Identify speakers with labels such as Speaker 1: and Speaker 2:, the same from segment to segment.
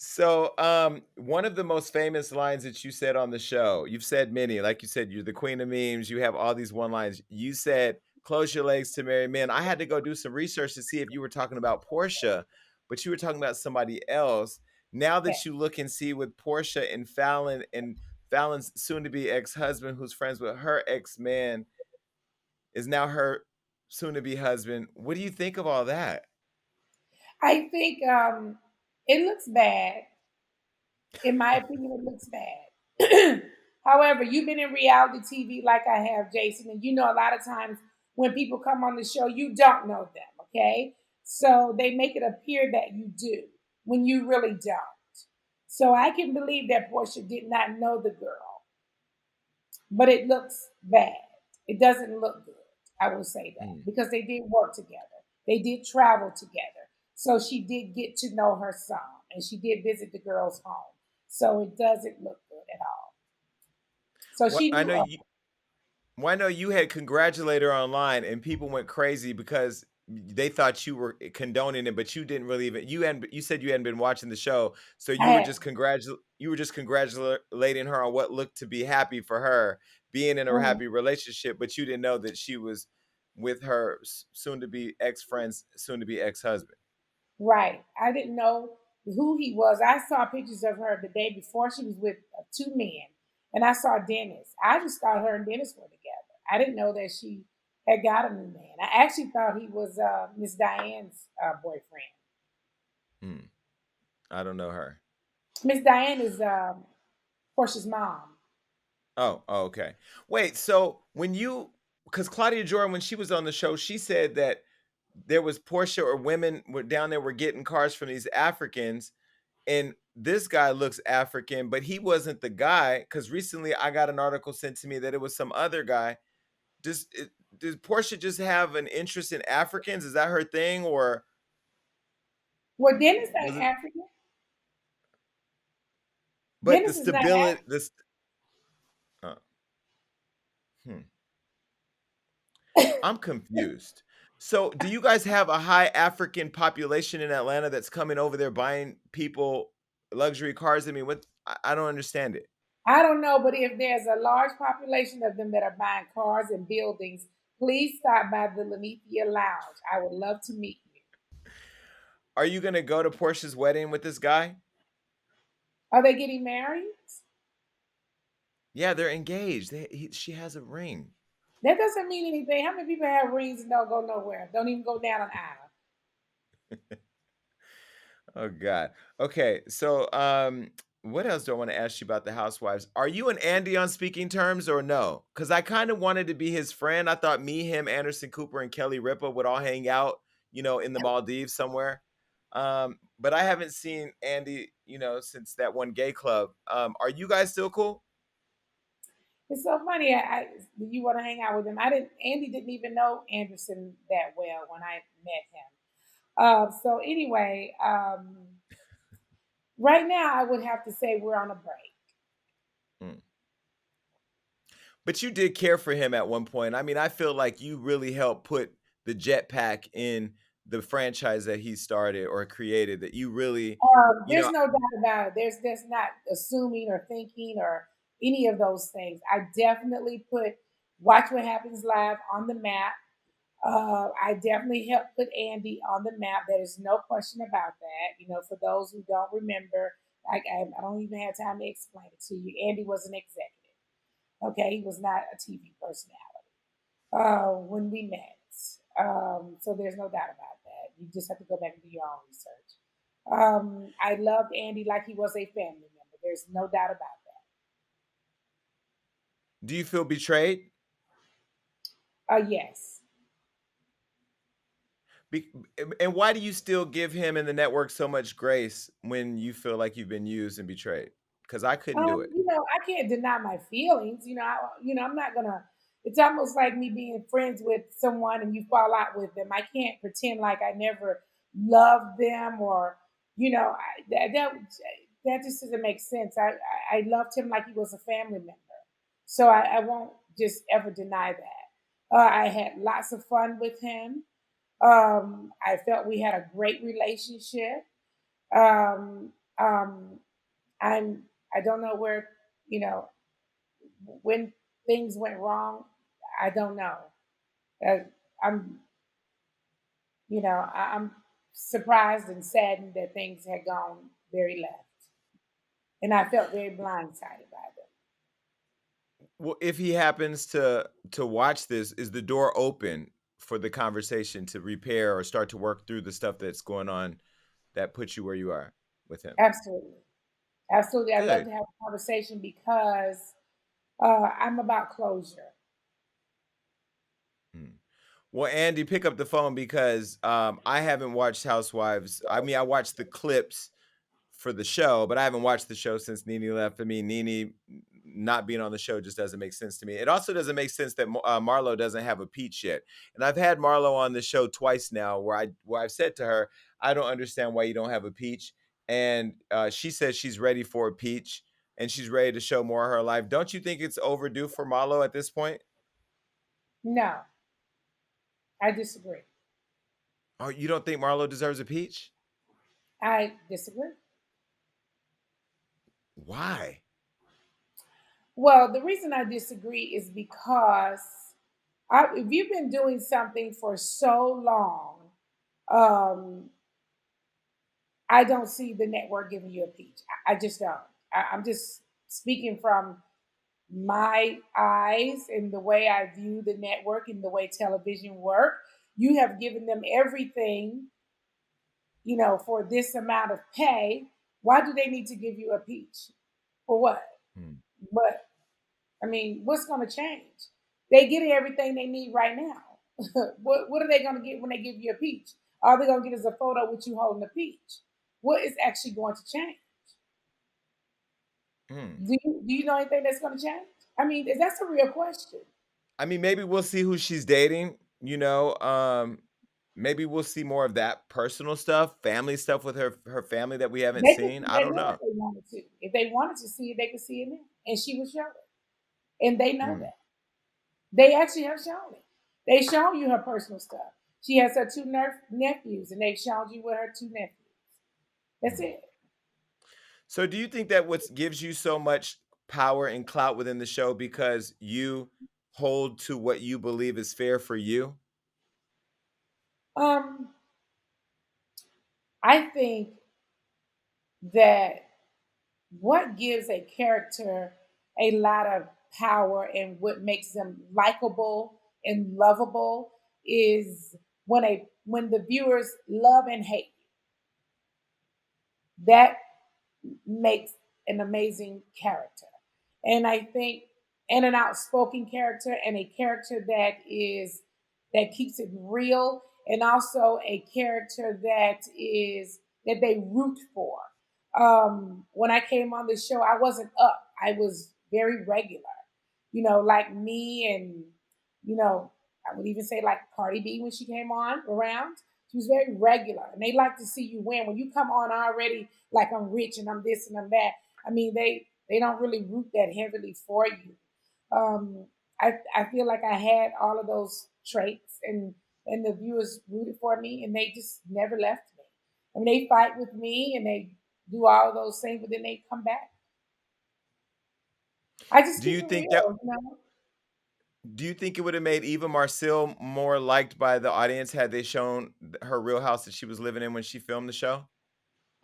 Speaker 1: So, one of the most famous lines that you said on the show, you've said many, like you said, you're the queen of memes. You have all these one lines. You said, "Close your legs to marry men." I had to go do some research to see if you were talking about Portia, but you were talking about somebody else. Now
Speaker 2: Okay.
Speaker 1: that you look and see with Portia and Fallon and Fallon's soon-to-be ex-husband, who's friends with her ex-man, is now her soon-to-be husband. What do you think of all that?
Speaker 2: I think it looks bad. In my opinion, it looks bad. However, you've been in reality TV like I have, Jason, and you know a lot of times when people come on the show, you don't know them, okay? So they make it appear that you do when you really don't. So I can believe that Portia did not know the girl, but it looks bad. It doesn't look good. I will say that
Speaker 1: Mm.
Speaker 2: because they did work together. They did travel together. So she did get to know her son and she did visit the girl's home. So it doesn't look good at all. So
Speaker 1: What
Speaker 2: she
Speaker 1: I
Speaker 2: knew
Speaker 1: know
Speaker 2: of
Speaker 1: you Well, I know you had congratulated her online, and people went crazy because they thought you were condoning it, but you didn't really even you said you hadn't been watching the show, so
Speaker 2: I had,
Speaker 1: you were just congratulating her on what looked to be happy for her, being in a
Speaker 2: mhm,
Speaker 1: happy relationship, but you didn't know that she was with her soon to be ex-friend's soon to be ex-husband.
Speaker 2: right. I didn't know who he was. I saw pictures of her the day before. She was with two men, and I saw Dennis. I just thought her and Dennis were together. I didn't know that she had got a new man. I actually thought he was Miss Diane's boyfriend.
Speaker 1: Hmm, I don't know her.
Speaker 2: Miss Diane is Portia's mom.
Speaker 1: Oh, okay. Wait, so because Claudia Jordan, when she was on the show, she said that there was Portia or women were down there were getting cars from these Africans, and this guy looks African, but he wasn't the guy. Because recently I got an article sent to me that it was some other guy. Does Portia just have an interest in Africans? Is that her thing, or
Speaker 2: Well, Dennis
Speaker 1: was
Speaker 2: ain't
Speaker 1: it?
Speaker 2: African.
Speaker 1: But the
Speaker 2: Dennis is not
Speaker 1: stability,
Speaker 2: African.
Speaker 1: this. Uh, hmm. I'm confused. So, do you guys have a high African population in Atlanta that's coming over there buying people luxury cars? I mean, I don't understand it.
Speaker 2: I don't know, but if there's a large population of them that are buying cars and buildings, please stop by the Lenithia Lounge. I would love to meet you.
Speaker 1: Are you gonna go to Portia's wedding with this guy?
Speaker 2: Are they getting married?
Speaker 1: Yeah, they're engaged. She has a ring.
Speaker 2: That doesn't mean anything. How many people have rings and don't go nowhere? Don't even go down an aisle.
Speaker 1: Oh God. Okay, so what else do I want to ask you about the housewives? Are you and Andy on speaking terms or no? Because I kind of wanted to be his friend. I thought me, him, Anderson Cooper, and Kelly Ripa would all hang out, in the Maldives somewhere. But I haven't seen Andy, since that one gay club. Are you guys still cool?
Speaker 2: It's so funny. You want to hang out with him? I didn't. Andy didn't even know Anderson that well when I met him. So anyway, right now I would have to say we're on a break.
Speaker 1: Mm. But you did care for him at one point. I mean, I feel like you really helped put the jetpack in the franchise that he started or created, that you really, you
Speaker 2: There's
Speaker 1: know,
Speaker 2: no doubt about it. There's not assuming or thinking or any of those things. I definitely put Watch What Happens Live on the map. I definitely helped put Andy on the map. There is no question about that. For those who don't remember, I don't even have time to explain it to you. Andy was an executive. Okay, he was not a TV personality when we met. So there's no doubt about that. You just have to go back and do your own research. I loved Andy like he was a family member. There's no doubt about
Speaker 1: do you feel betrayed?
Speaker 2: that. Yes.
Speaker 1: Be- and why do you still give him and the network so much grace when you feel like you've been used and betrayed? Because I couldn't do it.
Speaker 2: I can't deny my feelings. I'm not gonna. It's almost like me being friends with someone and you fall out with them. I can't pretend like I never loved them or, that just doesn't make sense. I loved him like he was a family member, so I won't just ever deny that. I had lots of fun with him. I felt we had a great relationship. Um, I don't know where, you know, when things went wrong. I don't know. Uh, I'm, I'm surprised and saddened that things had gone very left, and I felt very blindsided by them.
Speaker 1: Well, if he happens to watch this, is the door open for the conversation to repair or start to work through the stuff that's going on that puts you where you are with him?
Speaker 2: Absolutely, absolutely. I'd love
Speaker 1: Good.
Speaker 2: to have a conversation because I'm about closure.
Speaker 1: Hmm. Well, Andy, pick up the phone because I haven't watched Housewives. I mean, I watched the clips for the show, but I haven't watched the show since NeNe left. I mean, NeNe not being on the show just doesn't make sense to me. It also doesn't make sense that Marlo doesn't have a peach yet. And I've had Marlo on the show twice now, where I've said to her, "I don't understand why you don't have a peach," and she says she's ready for a peach and she's ready to show more of her life. Don't you think it's overdue for Marlo at this point?
Speaker 2: No, I disagree.
Speaker 1: Oh, you don't think Marlo deserves a peach?
Speaker 2: I disagree.
Speaker 1: Why?
Speaker 2: Well, the reason I disagree is because if you've been doing something for so long, um, I don't see the network giving you a peach. I just don't. I'm just speaking from my eyes and the way I view the network and the way television work. You have given them everything, for this amount of pay. Why do they need to give you a peach? For what?
Speaker 1: Hmm.
Speaker 2: But I mean, what's going to change? They get everything they need right now. What are they going to get when they give you a peach? All they're going to get is a photo with you holding a peach. What is actually going to change?
Speaker 1: Hmm.
Speaker 2: Do you know anything that's going to change? I mean, that's a real question.
Speaker 1: I mean, maybe we'll see who she's dating, maybe we'll see more of that personal stuff, family stuff with her family that we haven't
Speaker 2: They could
Speaker 1: seen.
Speaker 2: see
Speaker 1: I
Speaker 2: that
Speaker 1: don't
Speaker 2: now
Speaker 1: know.
Speaker 2: if they wanted to. If they wanted to see it, they could see it now. And she was showing it. And they know
Speaker 1: Mm,
Speaker 2: that. They actually have shown it. They've shown you her personal stuff. She has her two nephews, and they've shown you with her two nephews. That's
Speaker 1: mm.
Speaker 2: it.
Speaker 1: So do you think that what gives you so much power and clout within the show because you hold to what you believe is fair for you?
Speaker 2: Um, I think that what gives a character a lot of power and what makes them likable and lovable is when the viewers love and hate you. That makes an amazing character. And I think, and an outspoken character, and a character that keeps it real, and also a character that they root for. When I came on the show, I wasn't up. I was very regular, like me, and I would even say like Cardi B when she came on around. She was very regular, and they like to see you win. When you come on already like I'm rich and I'm this and I'm that, I mean they don't really root that heavily for you. I feel like I had all of those traits, and the viewers rooted for me, and they just never left me. I mean, they fight with me and they do all of those things, but then they come back. I just
Speaker 1: Do
Speaker 2: keep
Speaker 1: you
Speaker 2: it
Speaker 1: think that
Speaker 2: real.
Speaker 1: do you think it would have made Eva Marcille more liked by the audience had they shown her real house that she was living in when she filmed the show?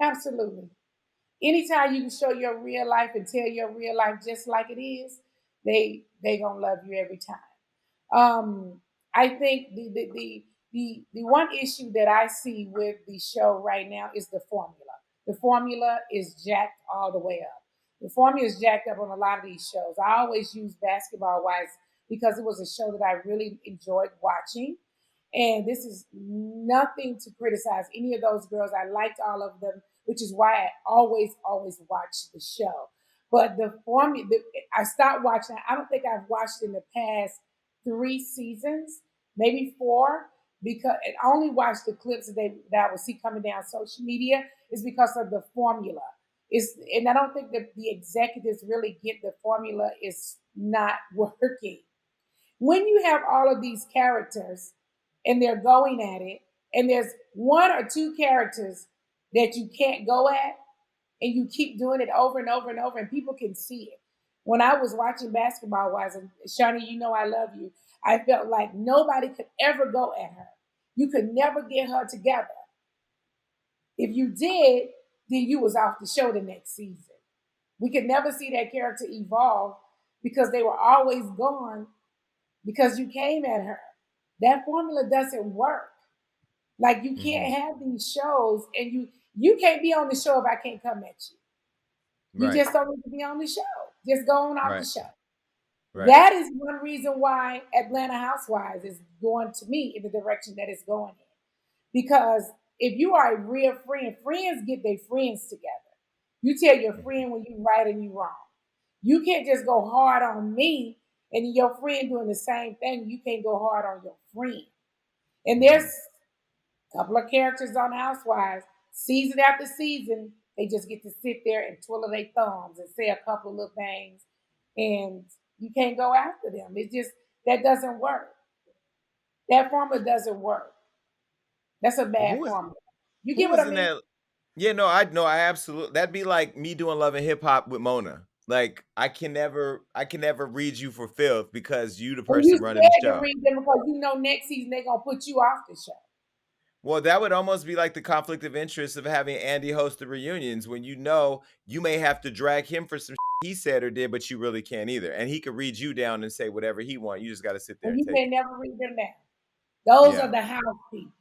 Speaker 2: Absolutely. Anytime you can show your real life and tell your real life just like it is, they gonna love you every time. I think the one issue that I see with the show right now is the formula. The formula is jacked all the way up. The formula is jacked up on a lot of these shows. I always use Basketball Wives because it was a show that I really enjoyed watching. And this is nothing to criticize any of those girls. I liked all of them, which is why I always watch the show. But the formula, I stopped watching. I don't think I've watched in the past 3 seasons, maybe four, because and I only watch the clips that I would see coming down social media is because of the formula. And I don't think that the executives really get the formula is not working. When you have all of these characters and they're going at it, and there's one or two characters that you can't go at, and you keep doing it over and over and over, and people can see it. When I was watching Basketball Wives, and Shawnee, you know I love you, I felt like nobody could ever go at her. You could never get her together. If you did, then you was off the show the next season. We could never see that character evolve because they were always gone because you came at her. That formula doesn't work. Like you can't have these shows and you can't be on the show if I can't come at you. You
Speaker 1: Right.
Speaker 2: just don't need to be on the show. Just go on off the
Speaker 1: Right.
Speaker 2: show.
Speaker 1: Right.
Speaker 2: That is one reason why Atlanta Housewives is going to me in the direction that it's going in. Because if you are a real friend, friends get their friends together. You tell your friend when you right and you wrong. You can't just go hard on me and your friend doing the same thing. You can't go hard on your friend. And there's a couple of characters on Housewives, season after season, they just get to sit there and twiddle their thumbs and say a couple of little things, and you can't go after them. It's just that doesn't work. That formula doesn't work. That's a
Speaker 1: Well,
Speaker 2: bad formula. You
Speaker 1: who
Speaker 2: get what
Speaker 1: was
Speaker 2: I
Speaker 1: in
Speaker 2: mean?
Speaker 1: that? Yeah, no, I absolutely. That'd be like me doing Love and Hip Hop with Mona. Like I can never read you for filth because you the
Speaker 2: And you
Speaker 1: person running the
Speaker 2: scared to
Speaker 1: show.
Speaker 2: read them because you know next season they're gonna put you off the show.
Speaker 1: Well, that would almost be like the conflict of interest of having Andy host the reunions when you know you may have to drag him for some he said or did, but you really can't either. And he could read you down and say whatever he wants. You just got to sit there
Speaker 2: And
Speaker 1: and
Speaker 2: you
Speaker 1: take
Speaker 2: can
Speaker 1: it.
Speaker 2: never read them down. Those are
Speaker 1: Yeah.
Speaker 2: the house people.